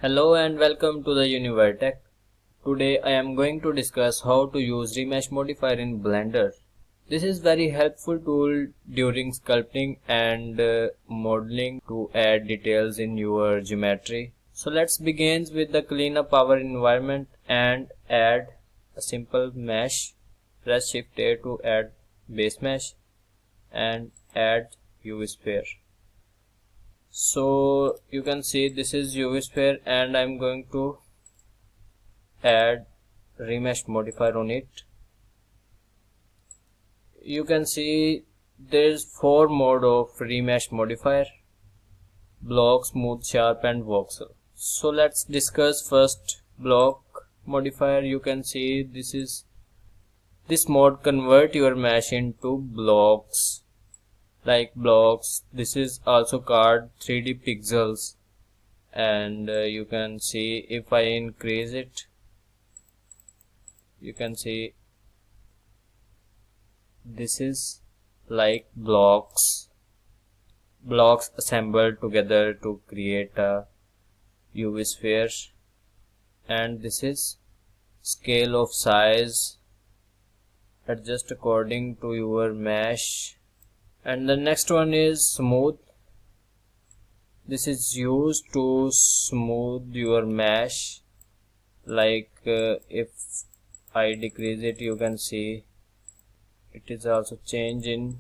Hello and welcome to the Univertech. Today I am going to discuss how to use remesh modifier in Blender. This is very helpful tool during sculpting and modeling to add details in your geometry. So let's begin with the clean up our environment and add a simple mesh. Press Shift A to add base mesh and add UV sphere. So you can see this is UV sphere and I'm going to add remesh modifier on it. You can see there's 4 mode of remesh modifier: block, smooth, sharp and voxel. So let's discuss first block modifier. You can see this mode convert your mesh into blocks. Like blocks, this is also called 3D pixels, and you can see if I increase it, you can see this is like blocks assembled together to create a UV sphere, and this is scale of size, adjust according to your mesh. And the next one is smooth. This is used to smooth your mesh. Like if I decrease it, you can see it is also change in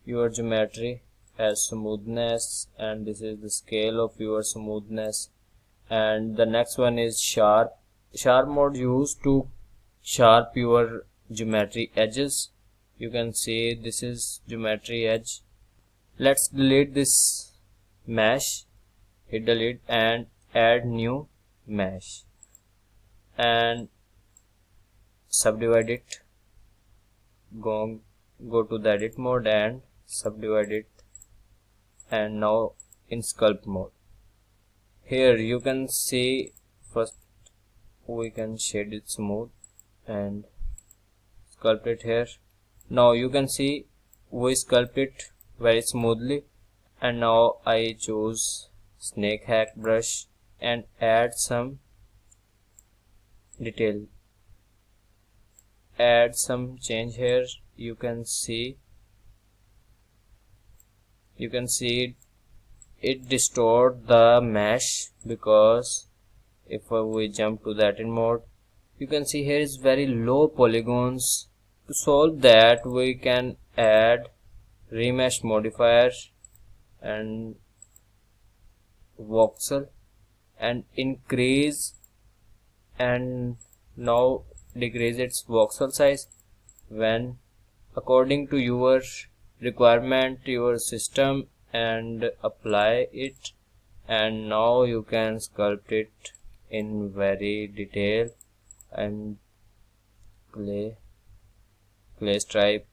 your geometry as smoothness, and this is the scale of your smoothness. And the next one is sharp mode, used to sharp your geometry edges. You can see this is geometry edge. Let's delete this mesh, hit delete and add new mesh and subdivide it. Go to the edit mode and subdivide it, and now in sculpt mode. Here you can see first we can shade it smooth and sculpt it here. Now you can see we sculpt it very smoothly, and now I choose snake hack brush and add some detail, add some change here. You can see it distort the mesh, because if we jump to the edit mode, you can see here is very low polygons. To solve that, we can add remesh modifier and voxel and increase and now decrease its voxel size when according to your requirement, your system, and apply it. And now you can sculpt it in very detail and clay stripe,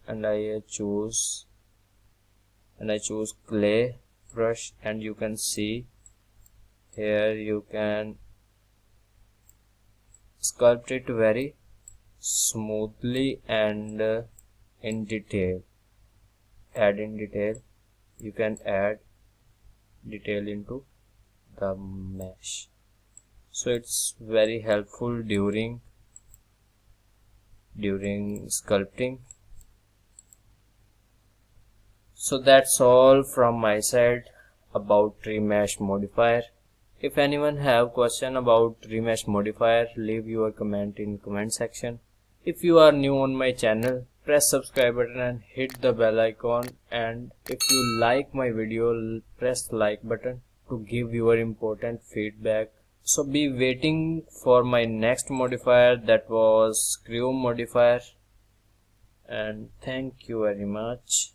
and I choose clay brush, and you can see here you can sculpt it very smoothly and in detail. Add in detail, you can add detail into the mesh. So it's very helpful during sculpting. So that's all from my side about remesh modifier. If anyone have question about remesh modifier, leave your comment in comment section. If you are new on my channel, press subscribe button and hit the bell icon, and if you like my video, press like button to give your important feedback. So be waiting for my next modifier, that was screw modifier, and thank you very much.